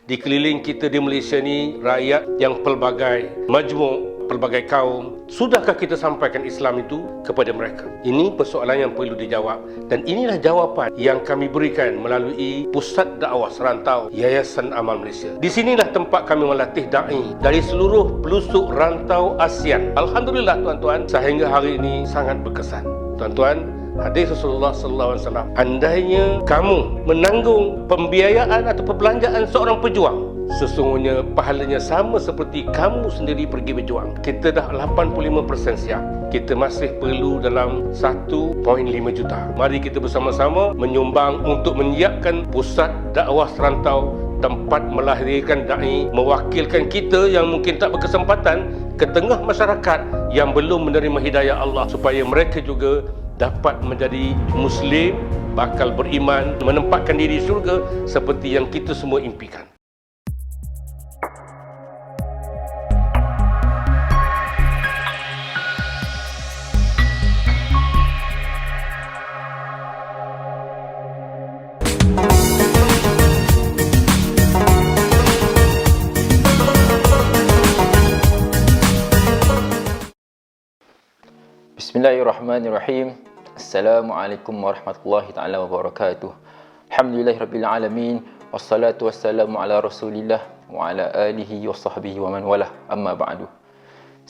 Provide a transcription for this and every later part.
Di keliling kita di Malaysia ni, rakyat yang pelbagai majmuk, pelbagai kaum. Sudahkah kita sampaikan Islam itu kepada mereka? Ini persoalan yang perlu dijawab. Dan inilah jawapan yang kami berikan melalui Pusat Dakwah Serantau Yayasan Amal Malaysia. Di sinilah tempat kami melatih da'i dari seluruh pelosok rantau ASEAN. Alhamdulillah tuan-tuan, sehingga hari ini sangat berkesan. Tuan-tuan, hadis Rasulullah sallallahu alaihi wasallam, andainya kamu menanggung pembiayaan atau perbelanjaan seorang pejuang, sesungguhnya pahalanya sama seperti kamu sendiri pergi berjuang. Kita dah 85% siap. Kita masih perlu dalam 1.5 juta. Mari kita bersama-sama menyumbang untuk menyiapkan Pusat Dakwah Serantau, tempat melahirkan da'i, mewakilkan kita yang mungkin tak berkesempatan ke tengah masyarakat yang belum menerima hidayah Allah, supaya mereka juga dapat menjadi Muslim, bakal beriman, menempatkan diri di syurga seperti yang kita semua impikan. Bismillahirrahmanirrahim. Assalamualaikum warahmatullahi taala wabarakatuh. Alhamdulillahirabbil alamin, wassalatu wassalamu ala Rasulillah wa ala alihi wasahbihi wa man walah. Amma ba'du.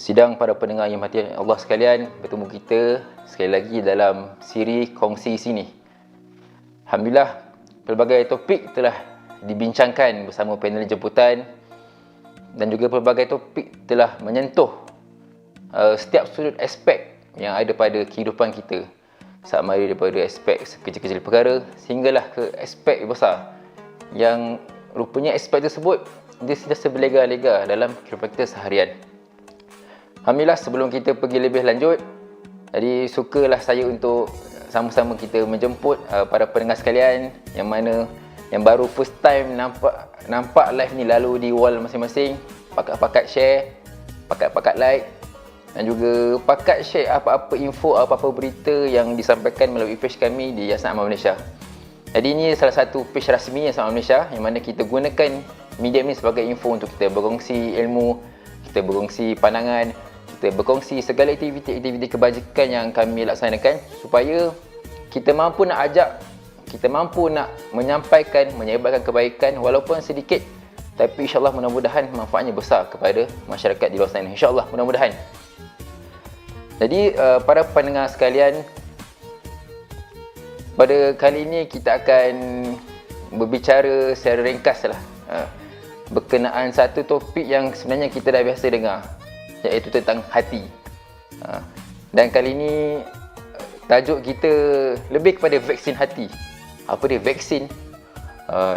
Sidang para pendengar yang mati Allah sekalian, bertemu kita sekali lagi dalam siri kongsi sini. Alhamdulillah, pelbagai topik telah dibincangkan bersama panel jemputan dan juga pelbagai topik telah menyentuh setiap sudut aspek yang ada pada kehidupan kita, sama ada daripada aspek kecil-kecil perkara sehinggalah ke aspek besar yang rupanya aspek tersebut dia sudah berlega-lega dalam kehidupan kita seharian. Alhamdulillah, sebelum kita pergi lebih lanjut, jadi sukalah saya untuk sama-sama kita menjemput para pendengar sekalian yang mana yang baru first time nampak live ni lalu di wall masing-masing, pakat-pakat share, pakat-pakat like dan juga pakat share apa-apa info, apa-apa berita yang disampaikan melalui page kami di Yayasan Amal Malaysia. Jadi ini salah satu page rasmi Yayasan Amal Malaysia yang mana kita gunakan medium ini sebagai info untuk kita berkongsi ilmu, kita berkongsi pandangan, kita berkongsi segala aktiviti-aktiviti kebajikan yang kami laksanakan supaya kita mampu nak ajak, kita mampu nak menyampaikan, menyebarkan kebaikan walaupun sedikit, tapi insyaAllah mudah-mudahan manfaatnya besar kepada masyarakat di luar sana. InsyaAllah mudah-mudahan. Jadi para pendengar sekalian, pada kali ini kita akan berbicara secara ringkas lah berkenaan satu topik yang sebenarnya kita dah biasa dengar, iaitu tentang hati. Dan kali ini tajuk kita lebih kepada vaksin hati. Apa dia vaksin?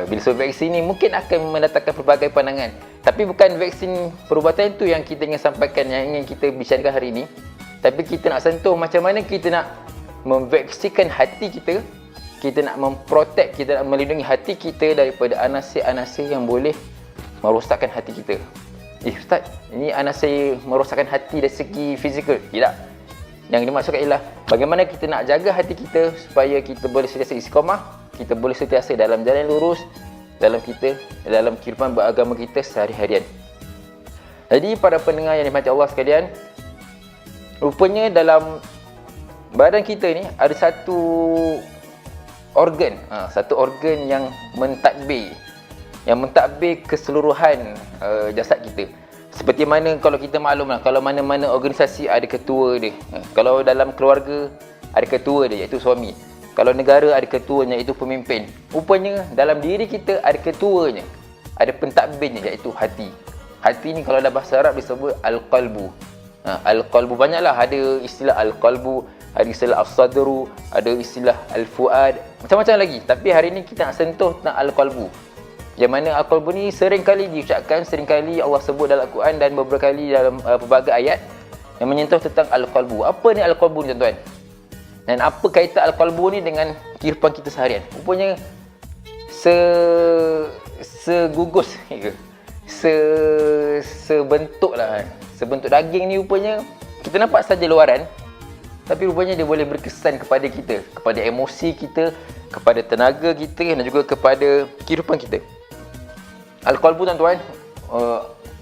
Bila sebut vaksin ni mungkin akan mendatangkan pelbagai pandangan, tapi bukan vaksin perubatan itu yang kita ingin sampaikan, yang ingin kita bicarakan hari ini. Tapi kita nak sentuh macam mana kita nak memvaksikan hati kita, kita nak memprotek, kita nak melindungi hati kita daripada anasir-anasir yang boleh merosakkan hati kita. Ustaz, ini anasir merosakkan hati dari segi fizikal? Tidak. Yang dimaksudkan ialah bagaimana kita nak jaga hati kita supaya kita boleh sentiasa istiqamah, kita boleh sentiasa dalam jalan lurus dalam kehidupan beragama kita sehari-harian. Jadi para pendengar yang dirahmati Allah sekalian, rupanya dalam badan kita ni ada satu organ yang mentadbir keseluruhan jasad kita. Seperti mana kalau kita maklumlah, kalau mana-mana organisasi ada ketua dia. Kalau dalam keluarga ada ketua dia, iaitu suami. Kalau negara ada ketuanya, iaitu pemimpin. Rupanya dalam diri kita ada ketuanya, ada pentadbirnya, iaitu hati. Hati ni kalau dalam bahasa Arab disebut al-qalbu. Al-qalbu, banyaklah ada istilah al-qalbu, ada istilah as-sadru, ada istilah al-fuad, macam-macam lagi. Tapi hari ni kita nak sentuh tentang al-qalbu. Yang mana al-qalbu ni sering kali diucapkan, sering kali Allah sebut dalam Al-Quran dan beberapa kali dalam pelbagai ayat yang menyentuh tentang al-qalbu. Apa ni al-qalbu ni tuan-tuan? Dan apa kaitan al-qalbu ni dengan kehidupan kita seharian? Rupanya segugus sebentuk lah. Sebentuk daging ni rupanya kita nampak saja luaran, tapi rupanya dia boleh berkesan kepada kita, kepada emosi kita, kepada tenaga kita dan juga kepada kehidupan kita. Al-qalbu tuan-tuan,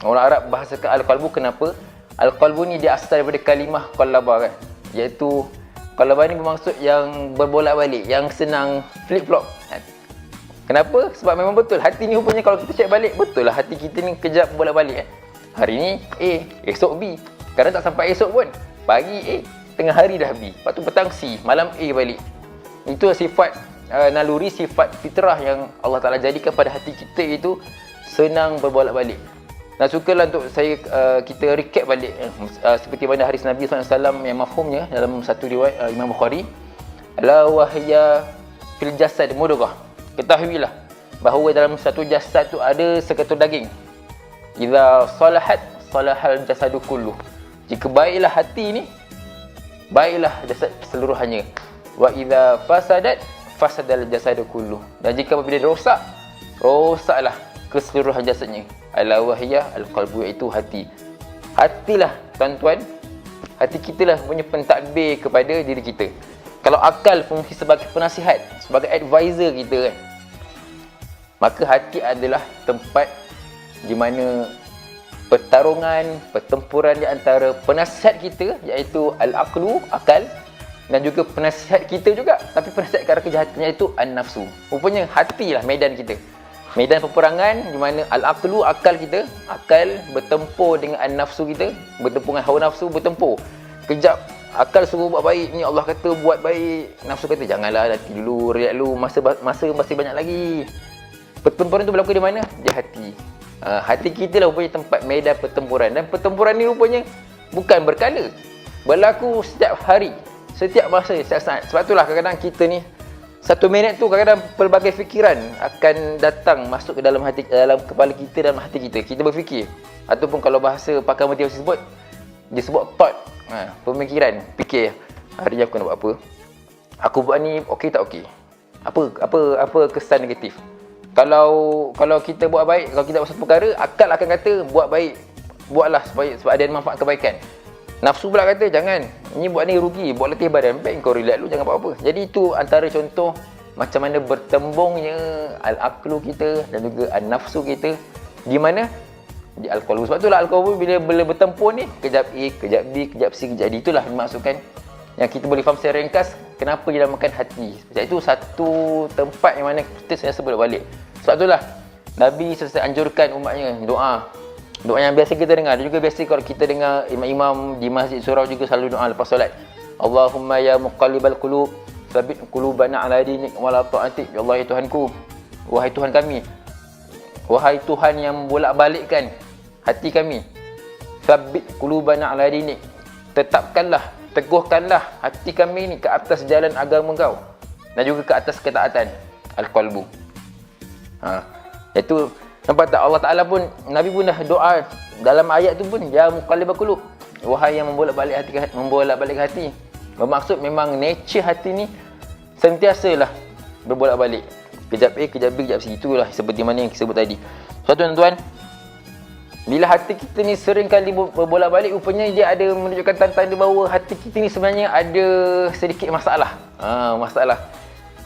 orang Arab bahasakan al-qalbu. Kenapa? Al-qalbu ni dia asal daripada kalimah qalaba kan, iaitu qalaba ni bermaksud yang berbolak-balik, yang senang flip-flop. Kenapa? Sebab memang betul hati ni rupanya kalau kita check balik, betul lah hati kita ni kejap bolak-balik kan. Hari ni A, esok B. Kadang tak sampai esok pun, pagi A, tengah hari dah B, lepas tu petang C, malam A balik. Itu sifat naluri, sifat fitrah yang Allah Ta'ala jadikan pada hati kita, itu senang berbolak-balik. Nak sukalah untuk saya kita recap balik seperti mana hadis Nabi SAW yang mafhumnya dalam satu riwayat Imam Bukhari, la wahya fil jasad mudghah. Ketahuilah bahawa dalam satu jasad tu ada seketul daging. Idza salahat salahal jasadu kullu. Jika baiklah hati ni, baiklah jasad keseluruhannya. Wa idza fasadat fasadal jasadu kullu. Dan jika apabila dia rosak, rosaklah keseluruhan jasadnya. Ala wahiyah al-qalbu, iaitu hati. Hatilah tuan-tuan, hati kita lah punya pentadbir kepada diri kita. Kalau akal fungsi sebagai penasihat, sebagai advisor kita kan, maka hati adalah tempat di mana pertarungan, pertempuran di antara penasihat kita, iaitu al-aqlu, akal, dan juga penasihat kita juga, tapi penasihat ke arah kejahatan, iaitu an-nafsu. Rupanya hatilah medan kita, medan peperangan, di mana al-aqlu, akal kita, akal bertempur dengan an-nafsu kita, bertempur dengan hawa nafsu, bertempur. Kejap akal suruh buat baik, ni Allah kata buat baik, nafsu kata janganlah, nanti dulu, relax dulu, masa masih banyak lagi. Pertempuran tu berlaku di mana? Di hati. Hati kita lah rupanya tempat medan pertempuran. Dan pertempuran ni rupanya bukan berkala, berlaku setiap hari, setiap masa, setiap saat. Sebab itulah kadang-kadang kita ni, satu minit tu kadang-kadang pelbagai fikiran akan datang masuk ke dalam hati, dalam kepala kita, dalam hati kita. Kita berfikir, ataupun kalau bahasa pakar motivasi disebut thought, pemikiran, fikir. Hari ni aku nak buat apa? Aku buat ni okey tak okey? Apa kesan negatif? Kalau kita buat baik, kalau kita buat satu perkara, akal akan kata buat baik, buatlah sebab ada manfaat kebaikan. Nafsu pula kata jangan, ni buat ni rugi, buat letih badan, baik kau relax dulu, jangan buat apa. Jadi itu antara contoh macam mana bertembungnya al-aqlu kita dan juga an-nafsu kita di mana? Di al-qalbu. Sebab itulah al-qalbu bila bertempur ni, kejap A, kejap B, kejap C, kejap D. Itulah dimaksudkan yang kita boleh faham secara ringkas kenapa dinamakan hati. Sebab itu satu tempat yang mana kita sentiasa bolak-balik. Sebab itulah Nabi sentiasa anjurkan umatnya doa yang biasa kita dengar. Dan juga biasa kalau kita dengar imam-imam di masjid surau juga selalu doa lepas solat. Allahumma ya muqallibal qulub, tsabbit qulubana ala dinik wa la ta'atik. Ya Allah, ya Tuhanku, wahai Tuhan kami, wahai Tuhan yang bolak-balikkan hati kami, tsabbit qulubana ala dinik, tetapkanlah, teguhkanlah hati kami ni ke atas jalan agama Kau, dan juga ke atas ketaatan al-qalbu. Itu nampak tak, Allah Ta'ala pun, Nabi pun dah doa dalam ayat tu pun, ya muqallibal qulub, wahai yang membolak-balik hati. Bermaksud memang nature hati ni sentiasalah berbolak-balik, kejap A, kejap B, kejap C. Itulah seperti mana yang kita sebut tadi. So tuan-tuan, bila hati kita ni sering kali berbolak-balik, rupanya dia ada menunjukkan tanda-tanda bahawa hati kita ni sebenarnya ada sedikit masalah. Masalah.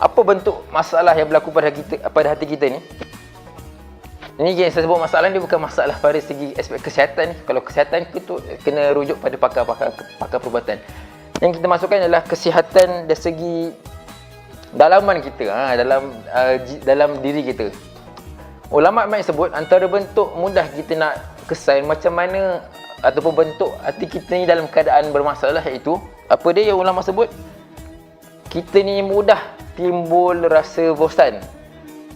Apa bentuk masalah yang berlaku pada hati kita ni? Ini yang saya sebut masalah ni bukan masalah pada segi aspek kesihatan ni. Kalau kesihatan itu kena rujuk pada pakar perubatan. Yang kita masukkan adalah kesihatan dari segi dalaman kita, dalam diri kita. Ulama' sebut antara bentuk mudah kita nak kesan macam mana ataupun bentuk hati kita ni dalam keadaan bermasalah, iaitu apa dia yang ulama' sebut? Kita ni mudah timbul rasa bosan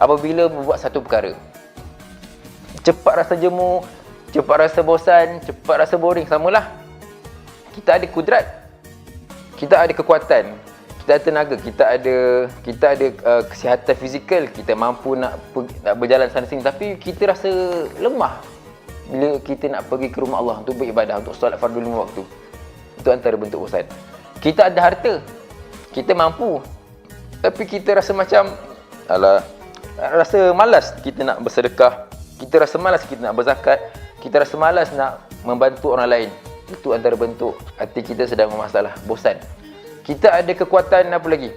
apabila membuat satu perkara. Cepat rasa jemu, cepat rasa bosan, cepat rasa boring. Samalah, kita ada kudrat, kita ada kekuatan, kita ada tenaga, kita ada kesihatan fizikal, kita mampu nak berjalan sana sini, tapi kita rasa lemah bila kita nak pergi ke rumah Allah untuk beribadah, untuk solat fardu 5 waktu. Itu antara bentuk bosan. Kita ada harta, kita mampu, tapi kita rasa macam rasa malas kita nak bersedekah, kita rasa malas kita nak berzakat, kita rasa malas nak membantu orang lain. Itu antara bentuk hati kita sedang bermasalah, bosan. Kita ada kekuatan apa lagi?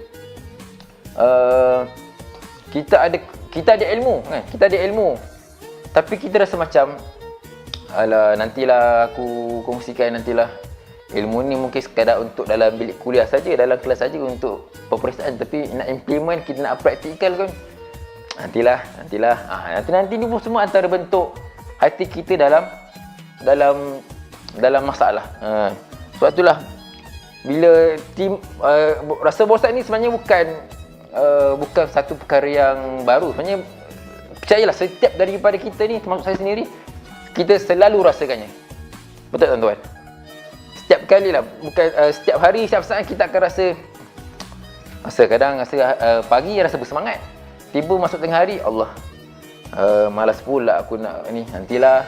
Kita ada ilmu, kan? Kita ada ilmu. Tapi kita rasa macam, alah, nantilah aku kongsikan, nantilah. Ilmu ni mungkin sekadar untuk dalam bilik kuliah saja, dalam kelas saja untuk peperiksaan. Tapi nak implement, kita nak praktikal kan, nantilah. Nanti ni pun semua antara bentuk hati kita dalam masalah. Sebab itulah bila rasa bosan ni sebenarnya bukan satu perkara yang baru. Sebenarnya percayalah, setiap daripada kita ni, termasuk saya sendiri, kita selalu rasakannya. Betul tuan-tuan? Setiap kali lah, bukan setiap hari, setiap saat kita akan rasa pagi rasa bersemangat. Tiba masuk tengah hari, Allah, malas pula aku nak ni, nantilah.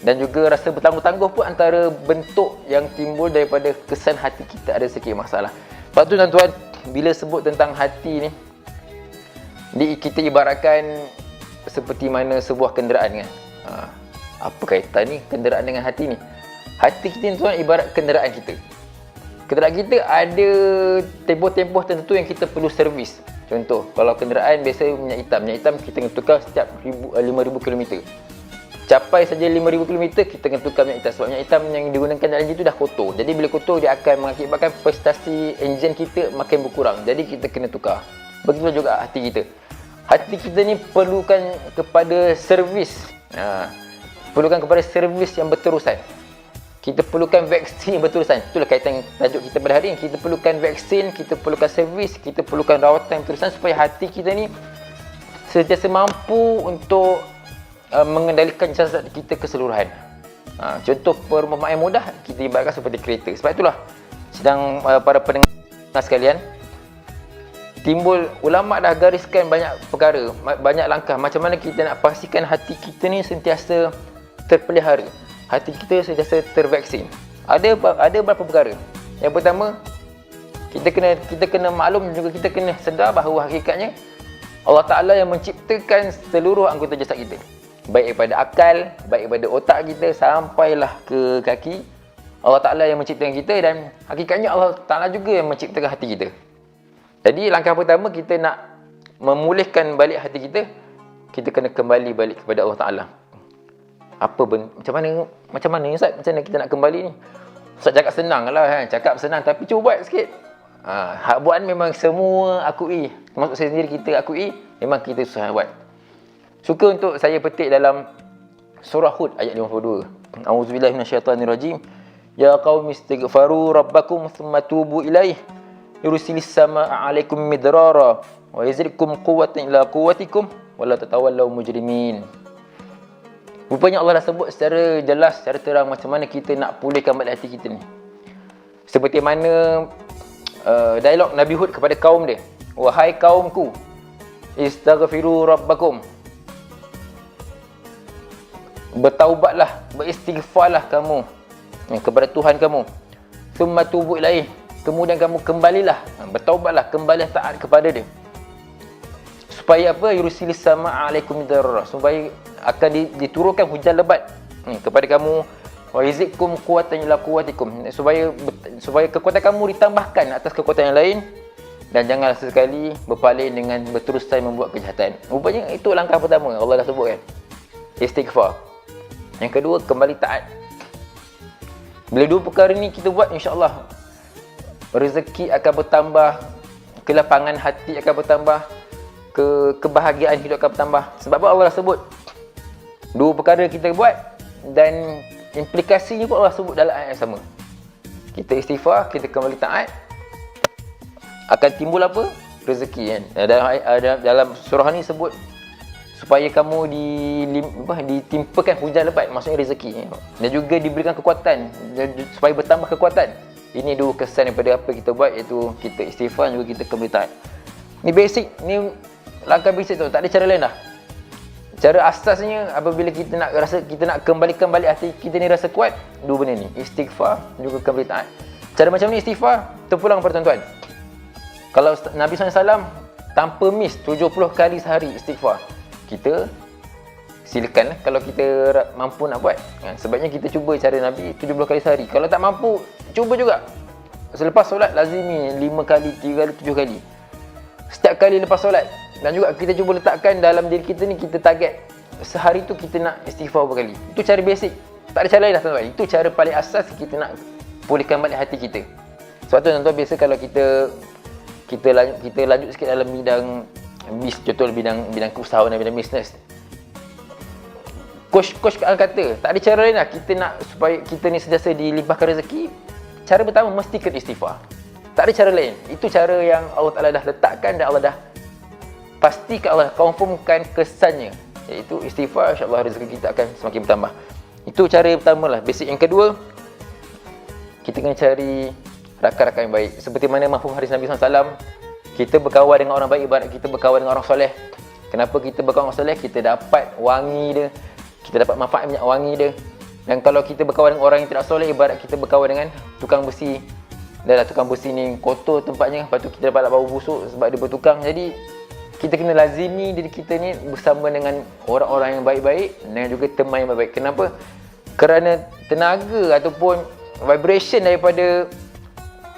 Dan juga rasa bertangguh-tangguh pun antara bentuk yang timbul daripada kesan hati kita ada sikit masalah. Sebab tu tuan-tuan, bila sebut tentang hati ni, kita ibaratkan seperti mana sebuah kenderaan kan. Apa kaitan ni kenderaan dengan hati ni? Hati kita ni tuan ibarat kenderaan kita. Kenderaan kita ada tempoh-tempoh tertentu yang kita perlu servis. Contoh, kalau kenderaan biasa minyak hitam kita kena tukar setiap 5,000 km. Capai saja 5,000 km, kita kena tukar minyak hitam. Sebab minyak hitam yang digunakan dalam enjin tu dah kotor. Jadi bila kotor, dia akan mengakibatkan prestasi enjin kita makin berkurang. Jadi kita kena tukar. Begitu juga hati kita. Hati kita ni perlukan kepada servis. Perlukan kepada servis yang berterusan. Kita perlukan vaksin yang berterusan. Itulah kaitan tajuk kita pada hari ini. Kita perlukan vaksin, kita perlukan servis, kita perlukan rawatan yang berterusan supaya hati kita ni sentiasa mampu untuk mengendalikan jasad kita keseluruhan. Contoh perumpamaan mudah, kita ibaratkan seperti kereta. Sebab itulah sedang para pendengar sekalian, timbul ulama dah gariskan banyak perkara, banyak langkah macam mana kita nak pastikan hati kita ni sentiasa terpelihara, hati kita sentiasa tervaksin. Ada beberapa perkara. Yang pertama, kita kena maklum, juga kita kena sedar bahawa hakikatnya Allah Ta'ala yang menciptakan seluruh anggota jasad kita, baik daripada akal, baik daripada otak kita sampailah ke kaki. Allah Ta'ala yang menciptakan kita, dan hakikatnya Allah Ta'ala juga yang menciptakan hati kita. Jadi langkah pertama, kita nak memulihkan balik hati kita, kita kena kembali balik kepada Allah Ta'ala. Macam mana Ustaz? Macam mana kita nak kembali ni? Ustaz cakap senang lah kan? Cakap senang, tapi cuba buat sikit. Hak buat memang semua akui, termasuk saya sendiri, kita akui memang kita susah buat. Suka untuk saya petik dalam surah Hud ayat 52. A'udzubillahi minasyaitanirrajim. Ya qaumi istighfaru rabbakum thumma tubu ilaih yursilis samaa'a 'alaikum midrara wa yazidkum quwwatan ila quwwatikum wa la tatawallaw mujrimin. Rupanya Allah dah sebut secara jelas, secara terang macam mana kita nak pulihkan balik hati kita ni. Seperti mana dialog Nabi Hud kepada kaum dia. Wahai kaumku, istaghfiru rabbakum. Bertaubatlah, beristighfarlah kamu kepada Tuhan kamu. Tsumma tubu ilaih. Kemudian kamu kembalilah, bertaubatlah, kembalilah taat kepada dia. Supaya apa? Yursilis samaa'a 'alaikum midrara. Supaya akan diturunkan hujan lebat kepada kamu. Wa yazidkum quwwatan ila quwwatikum. Supaya kekuatan kamu ditambahkan atas kekuatan yang lain, dan janganlah sesekali berpaling dengan berterusan membuat kejahatan. Rupanya itu langkah pertama Allah dah sebut kan. Istighfar. Yang kedua, kembali taat. Bila dua perkara ni kita buat, insya-Allah rezeki akan bertambah, kelapangan hati akan bertambah, kebahagiaan hidup akan bertambah. Sebab apa Allah dah sebut? Dua perkara kita buat dan implikasinya pun Allah sebut dalam ayat yang sama. Kita istighfar, kita kembali taat, akan timbul apa? Rezeki kan. Dalam surah ni sebut supaya kamu ditimpakan hujan lebat, maksudnya rezeki. Dan juga diberikan kekuatan, supaya bertambah kekuatan. Ini dua kesan daripada apa kita buat, iaitu kita istighfar, juga kita kembali taat. Ni basic, ni langkah basic tu, tak ada cara lain dah. Cara asasnya apabila kita nak kembalikan balik hati kita ni rasa kuat, dua benda ni, istighfar juga kembali taat. Cara macam ni istighfar, terpulang kepada tuan-tuan. Kalau Nabi SAW tanpa miss 70 kali sehari istighfar, kita silakan kalau kita mampu nak buat. Sebabnya kita cuba cara Nabi 70 kali sehari. Kalau tak mampu, cuba juga. Selepas solat lazimi 5 kali, 3 kali, 7 kali. Setiap kali lepas solat. Dan juga kita cuba letakkan dalam diri kita ni, kita target sehari tu kita nak istighfar berapa kali. Itu cara basic. Tak ada cara lain dah tuan-tuan. Itu cara paling asas kita nak pulihkan balik hati kita. Sebab tu tuan-tuan, biasa kalau kita lanjut sikit dalam bidang contoh bidang keusahawan dan bidang bisnes. Coach akan kata, tak ada cara lain lah kita nak supaya kita ni sentiasa dilimpahkan rezeki. Cara pertama mesti kena istighfar. Tak ada cara lain. Itu cara yang Allah Ta'ala dah letakkan dan Allah dah pastikan, Allah confirmkan kesannya, iaitu istighfar. InsyaAllah rezeki kita akan semakin bertambah. Itu cara yang pertama lah, basic. Yang kedua, kita kena cari rakan-rakan yang baik. Seperti mana mafhum hadis Nabi SAW, kita berkawan dengan orang baik ibarat kita berkawan dengan orang soleh. Kenapa kita berkawan dengan orang soleh? Kita dapat wangi dia, kita dapat manfaat minyak wangi dia. Dan kalau kita berkawan dengan orang yang tidak soleh, ibarat kita berkawan dengan tukang besi. Dah lah, tukang besi ni kotor tempatnya, lepas tu kita dapat bau busuk sebab dia bertukang. Jadi kita kena lazimi diri kita ni bersama dengan orang-orang yang baik-baik dan juga teman yang baik-baik. Kenapa? Kerana tenaga ataupun vibration daripada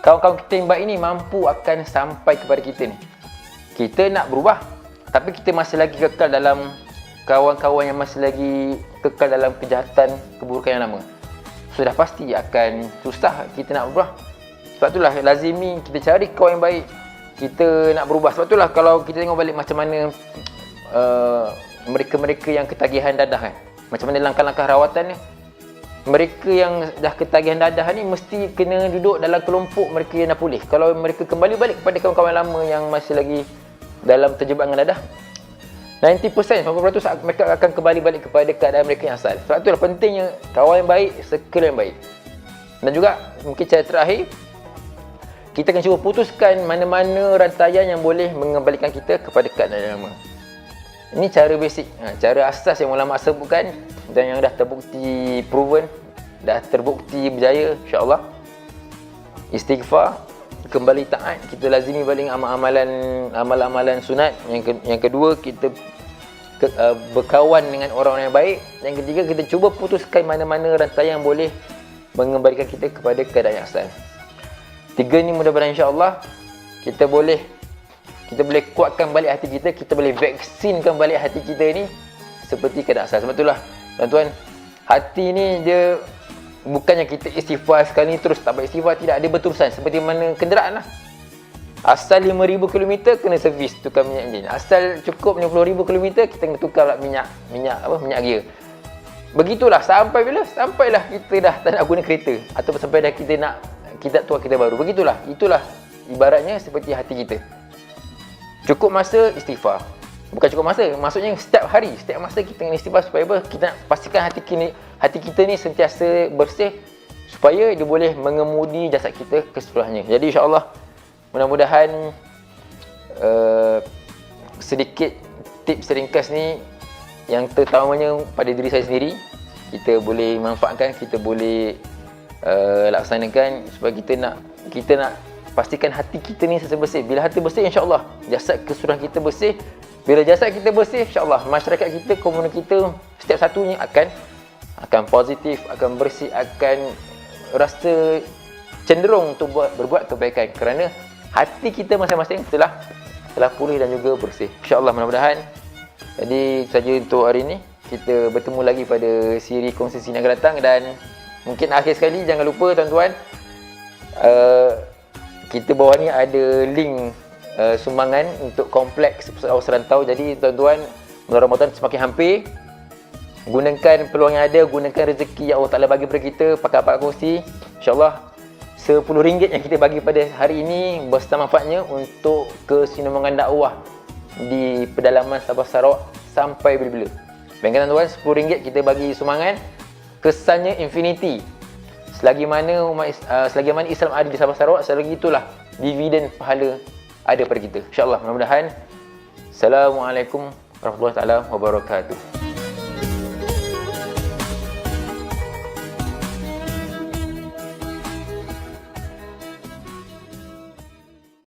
kawan-kawan kita yang baik ni mampu akan sampai kepada kita ni. Kita nak berubah, tapi kita masih lagi kekal dalam kawan-kawan yang masih lagi kekal dalam kejahatan, keburukan yang lama. Sudah pasti akan susah kita nak berubah. Sebab itulah lazimi kita cari kawan yang baik. Kita nak berubah. Sebab itulah kalau kita tengok balik macam mana mereka-mereka yang ketagihan dadah kan, macam mana langkah-langkah rawatan ni, mereka yang dah ketagihan dadah ni mesti kena duduk dalam kelompok mereka yang dah pulih. Kalau mereka kembali balik kepada kawan-kawan lama yang masih lagi dalam terjebak dengan dadah, 90%, 90% mereka akan kembali balik kepada keadaan mereka yang asal. Sebab itulah pentingnya kawan yang baik, circle yang baik. Dan juga mungkin cara terakhir, kita akan cuba putuskan mana-mana rantaian yang boleh mengembalikan kita kepada keadaan yang lama. Ini cara basic, cara asas yang ulama sebutkan dan yang dah terbukti proven, dah terbukti berjaya insya-Allah. Istighfar, kembali taat, kita lazimi balik amalan-amalan sunat. Yang kedua, kita berkawan dengan orang-orang yang baik. Yang ketiga, kita cuba putuskan mana-mana rantaian yang boleh mengembalikan kita kepada keadaan yang asal. Tiga ni mudah-mudahan insya-Allah kita boleh kuatkan balik hati kita, kita boleh vaksinkan balik hati kita ni seperti keadaan asal. Sebab itulah tuan-tuan, hati ni dia bukannya kita istighfar sekali ni terus tak baik istighfar, tidak, dia berterusan seperti mana kenderaan lah. Asal 5,000 km kena servis tukar minyak enjin. Asal cukup 50,000 km kita kena tukar minyak gear. Begitulah sampai bila? Sampailah kita dah tak nak guna kereta ataupun sampai dah kita nak tua kita baru. Begitulah, itulah ibaratnya seperti hati kita. Cukup masa istighfar. Bukan cukup masa, maksudnya setiap hari, setiap masa kita kena istighfar supaya apa? Kita nak pastikan hati kita ni sentiasa bersih supaya dia boleh mengemudi jasad kita keseluruhannya. Jadi insya-Allah mudah-mudahan sedikit tips ringkas ni yang terutamanya pada diri saya sendiri kita boleh manfaatkan, kita boleh laksanakan supaya kita nak pastikan hati kita ni sentiasa bersih. Bila hati bersih, insya-Allah jasad keseluruhan kita bersih. Bila jasad kita bersih, insya-Allah masyarakat kita, komuniti kita, setiap satunya akan positif, akan bersih, akan rasa cenderung untuk berbuat kebaikan kerana hati kita masing-masing telah pulih dan juga bersih. Insya-Allah mudah-mudahan. Jadi saja untuk hari ini. Kita bertemu lagi pada siri kongsi sini yang akan datang, dan mungkin akhir sekali jangan lupa tuan-tuan, kita bawah ni ada link sumbangan untuk kompleks pesawat serantau. Jadi tuan-tuan, bulan Ramadan semakin hampir, gunakan peluang yang ada, gunakan rezeki yang Allah Ta'ala bagi kepada kita, pakar-pakar kongsi. InsyaAllah RM10 yang kita bagi pada hari ini besar manfaatnya untuk kesinambungan dakwah di pedalaman Sabah Sarawak sampai bila-bila. Bayangkan tuan-tuan, RM10 kita bagi sumbangan, kesannya infinity. Selagi mana Islam ada di Sabah Sarawak, selagi itulah dividen pahala ada pada kita. InsyaAllah, mudah-mudahan. Assalamualaikum warahmatullahi wabarakatuh.